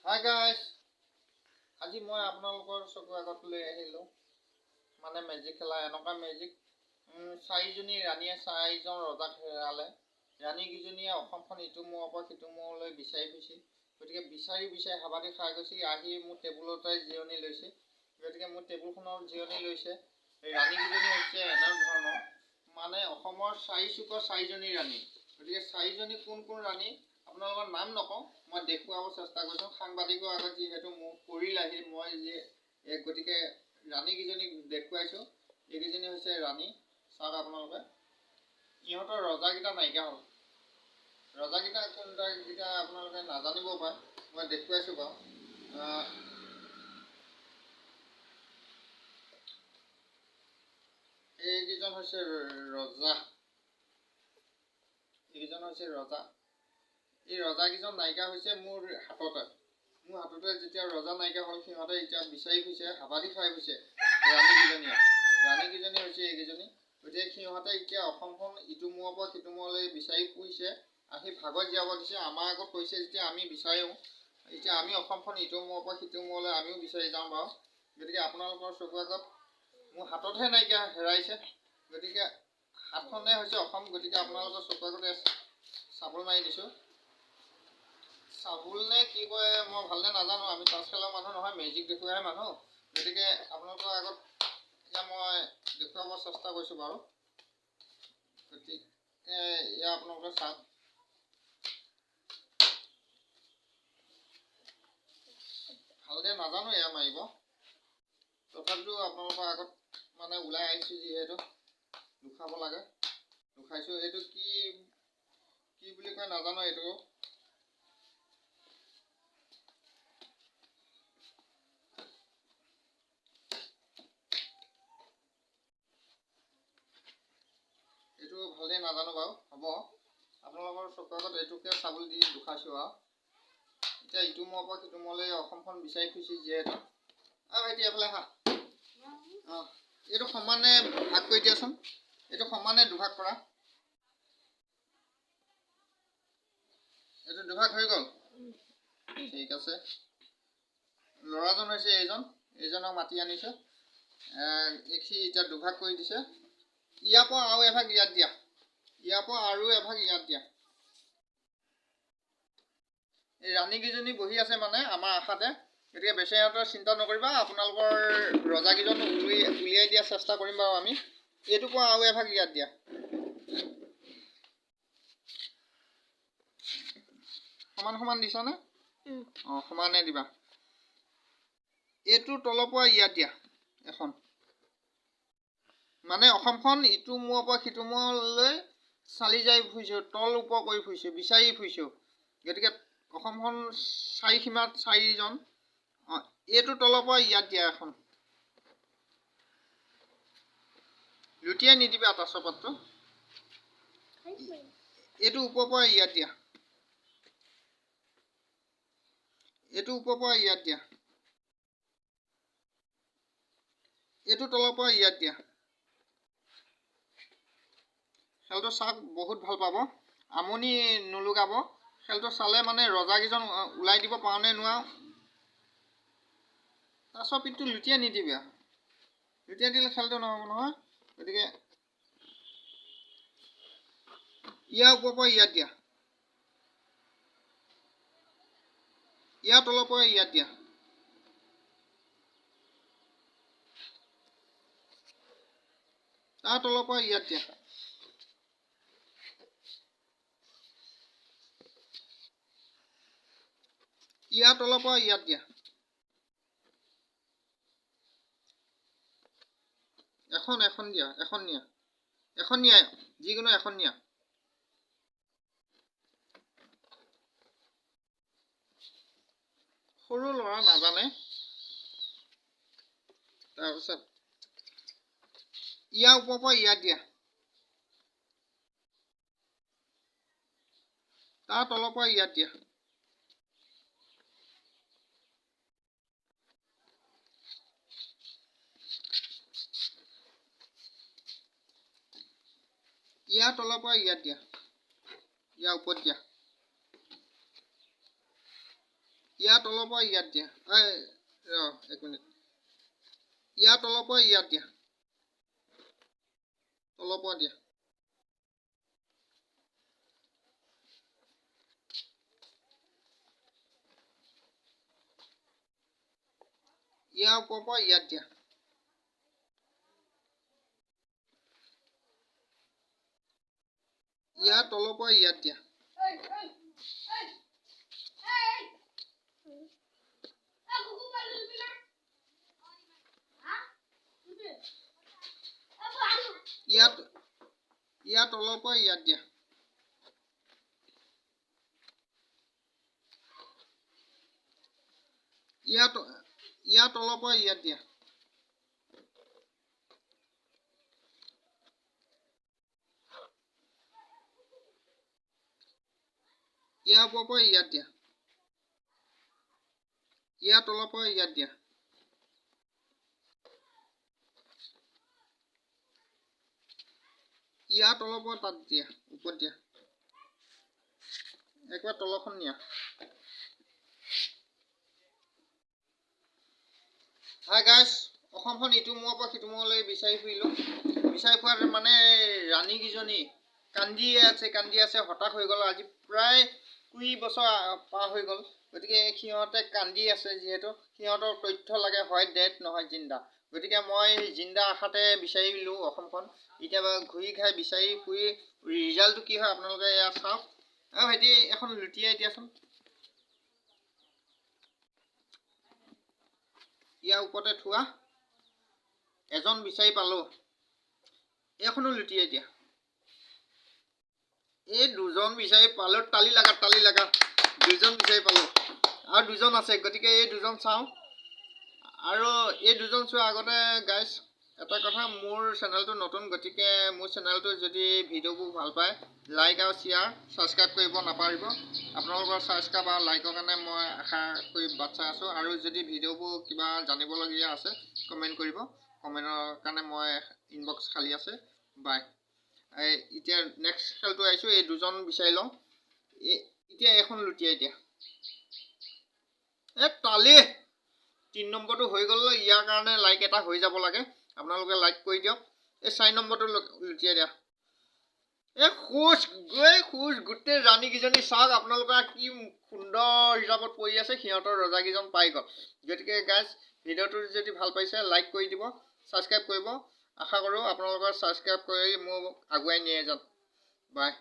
Hi guys, আজি মই আপোনালোকৰ চকুৰ আগত লৈ আহিলোঁ মানে মেজিক খেলা এনেকুৱা মেজিক চাৰিজনী ৰাণীয়ে চাৰিজন ৰজাক হেৰালে ৰাণীকেইজনীয়ে অসমখন ইটো মূৰৰ পৰা সিটো মূৰলৈ বিচাৰি ফুৰিছে গতিকে বিচাৰি হাবাদি খাই গৈছে আহি মোৰ টেবুলতে জিৰণি লৈছে গতিকে মোৰ টেবুলখনৰ জিৰণি লৈছে ৰাণীকেইজনী হৈছে এনে ধৰণৰ মানে অসমৰ চাৰিচুকৰ চাৰিজনী ৰাণী গতিকে চাৰিজনী কোন ৰাণী আপোনালোকৰ নাম নকওঁ মই দেখুৱাব চেষ্টা কৰিছোঁ সাংবাদিকৰ আগত যিহেতু মোক পৰিল আহি মই যে গতিকে ৰাণীকেইজনীক দেখুৱাইছোঁ এইকেইজনী হৈছে ৰাণী চাওক আপোনালোকে ইহঁতৰ ৰজাকেইটা নাইকিয়া হ'ল ৰজাকেইটা কোনকেইটা আপোনালোকে নাজানিব পাৰে মই দেখুৱাইছোঁ বাৰু এইকেইজন হৈছে ৰজা এইকেইজন হৈছে ৰজা এই ৰজাকেইজন নাইকিয়া হৈছে মোৰ হাততে যেতিয়া ৰজা নাইকিয়া হ'ল সিহঁতে এতিয়া বিচাৰি ফুৰিছে হাবাদি খাই ফুৰিছে ৰাণীকেইজনী হৈছে এইকেইজনী গতিকে সিহঁতে এতিয়া অসমখন ইটো মূৰৰ পৰা সিটো মূৰলৈ বিচাৰি ফুৰিছে আহি ভাগত জীয়াব দিছে আমাৰ আগত কৈছে যেতিয়া আমি বিচাৰোঁ এতিয়া আমি অসমখন ইটো মূৰৰ পৰা সিটো মূৰলৈ আমিও বিচাৰি যাওঁ বাৰু গতিকে আপোনালোকৰ চকুৰ আগত মোৰ হাততহে নাইকিয়া হেৰাইছে গতিকে হাতখনে হৈছে অসম গতিকে আপোনালোকৰ চকুৰ আগতে চাবোল মাৰি দিছোঁ চাবোল নে কি কয় মই ভালনে নাজানো আমি তাচ খেলৰ মানুহ নহয় মেজিক দেখুৱাহে মানুহ গতিকে আপোনালোকৰ আগত এতিয়া মই দেখুৱাব চেষ্টা কৰিছোঁ বাৰু গতিকে এয়া আপোনালোকে চাওক ভালকৈ নাজানো এয়া মাৰিব তথাপিতো আপোনালোকৰ আগত মানে ওলাই আহিছোঁ যিহেতু দুখাব লাগে দুখাইছোঁ এইটো কি বুলি কয় নাজানো এইটো ভালদৰে নাজানো বাৰু হ'ব আপোনালোকৰ চকুৰ আগত এইটোকে চাবোল দি দুখাইছোঁ আৰু এতিয়া ইটো মূৰৰ পৰা সিটো মূৰলৈ অসমখন বিচাৰি ফুৰিছে যিহেতু ভাইটি এফালে আহা এইটো সমানে ভাগ কৰি দিয়াচোন এইটো সমানে দুভাগ কৰা এইটো দুভাগ হৈ গ'ল ঠিক আছে ল'ৰাজন হৈছে এইজনক মাতি আনিছোঁ সি এতিয়া দুভাগ কৰি দিছে ইয়াৰ পৰা আৰু এভাগ ইয়াত দিয়া ইয়াৰ পৰা আৰু এভাগ ইয়াত দিয়া এই ৰাণীকেইজনী বহি আছে মানে আমাৰ আশাতে গতিকে বেচেৰাহঁতৰ চিন্তা নকৰিবা আপোনালোকৰ ৰজাকেইজন উলিয়াই দিয়াৰ চেষ্টা কৰিম বাৰু আমি এইটোৰ পৰা আৰু এভাগ ইয়াত দিয়া সমান দিছানে অঁ সমানে দিবা এইটোৰ তলৰ পৰা ইয়াত দিয়া এখন মানে অসমখন ইটো মূৰৰ পৰা সিটো মূৰলৈ চালি যাই ফুৰিছোঁ তল ওপৰ কৰি ফুৰিছোঁ বিচাৰি ফুৰিছোঁ গতিকে অসমখন চাৰি সীমাত চাৰিজন এইটো তলৰ পৰা ইয়াত দিয়া এখন লুটিয়াই নিদিবা তাচৰ পাতটো এইটো ওপৰৰ পৰা ইয়াত দিয়া এইটো ওপৰৰ পৰা ইয়াত দিয়া এইটো তলৰ পৰা ইয়াত দিয়া খেলটো চাওক বহুত ভাল পাব আমনি নলগাব খেলটো চালে মানে ৰজাকেইজন ওলাই দিব পাৰোঁ নে নোৱাৰোঁ তাচৰ পিঠটো লুটিয়াই নিদিবা লুটিয়াই দিলে খেলটো নহ'ব নহয় গতিকে ইয়াৰ ওপৰৰ পৰা ইয়াত দিয়া ইয়াৰ তলৰ পৰা ইয়াত দিয়া তাৰ তলৰ পৰা ইয়াত দিয়া ইয়াৰ তলৰ পৰা ইয়াত দিয়া এখন দিয়া এখন নিয়া যিকোনো এখন নিয়া সৰু ল'ৰা নাজানে তাৰপিছত ইয়াৰ ওপৰৰ পৰা ইয়াত দিয়া তাৰ তলৰ পৰা ইয়াত দিয়া ইয়াৰ তলৰ পৰা ইয়াত দিয়া ইয়াৰ ওপৰত দিয়া ইয়াৰ তলৰ পৰা ইয়াত দিয়া এক মিনিট ইয়াৰ তলৰ পৰা ইয়াত দিয়া তলৰ পৰা দিয়া ইয়াৰ ওপৰৰ পৰা ইয়াত দিয়া ইয়াৰ তলৰ পৰা ইয়াত দিয়া ইয়াৰ তলৰ পৰা ইয়াত দিয়া ইয়াৰ তলৰ পৰা ইয়াত দিয়া ইয়াৰ ওপৰৰ পৰা ইয়াত দিয়া ইয়াৰ তলৰ পৰা ইয়াত দিয়া ইয়াৰ তলৰ পৰা তাত দিয়া ওপৰত দিয়া একবাৰ তলখন নিয়া হাই গাইছ অসমখন ইটো মূৰৰ পৰা সিটো মূৰলৈ বিচাৰি ফুৰিলোঁ বিচাৰি ফুৰাত মানে ৰাণীকেইজনী কান্দি আছে হতাশ হৈ গ'ল আজি প্ৰায় 20 বছৰ পাৰ হৈ গ'ল গতিকে সিহঁতে কান্দি আছে যিহেতু সিহঁতৰ তথ্য লাগে হয় ডেড নহয় জিন্দা গতিকে মই জিন্দা আশাতে বিচাৰিলোঁ অসমখন এতিয়া ঘূৰি ঘাই বিচাৰি ফুৰি ৰিজাল্টটো কি হয় আপোনালোকে এয়া চাওক ভাইটি এখন লুটিয়াই দিয়াচোন ইয়াৰ ওপৰতে থোৱা এজন বিচাৰি পালোঁ এইখনো লুটিয়াই দিয়া এই দুজন বিচাৰি পালোঁ তালি লাগা দুজন বিচাৰি পালোঁ আৰু দুজন আছে গতিকে এই দুজন চাওঁ আৰু এই দুজন চোৱাৰ আগতে গাইছ এটা কথা মোৰ চেনেলটো নতুন গতিকে মোৰ চেনেলটো যদি ভিডিঅ'বোৰ ভাল পায় লাইক আৰু শ্বেয়াৰ ছাবস্ক্ৰাইব কৰিব নাপাহৰিব আপোনালোকৰ ছাবস্ক্ৰাইব আৰু লাইকৰ কাৰণে মই আশা কৰি বাট চাই আছোঁ আৰু যদি ভিডিঅ'বোৰ কিবা জানিবলগীয়া আছে কমেণ্ট কৰিব কমেণ্টৰ কাৰণে মই ইনবক্স খালী আছে বাই এতিয়া নেক্সট খেলটো আহিছোঁ এই দুজন বিচাৰি লওঁ এতিয়া এখন লুটিয়াই দিয়া তালি 3 নম্বৰটো হৈ গ'ল ইয়াৰ কাৰণে লাইক এটা হৈ যাব লাগে আপোনালোকে লাইক কৰি দিয়ক এই 4 নম্বৰটো লুটিয়াই দিয়া খোজ গোটেই ৰাণীকেইজনী চাওক আপোনালোকৰ কি সুন্দৰ হিচাপত পৰি আছে সিহঁতৰ ৰজাকেইজন পাই গ'ল গতিকে গাইজ ভিডিঅ'টো যদি ভাল পাইছে লাইক কৰি দিব ছাবস্ক্ৰাইব কৰিব আশা কৰোঁ আপোনালোকৰ ছাবস্ক্ৰাইব কৰি মোক আগুৱাই নিয়ে যাওক বাই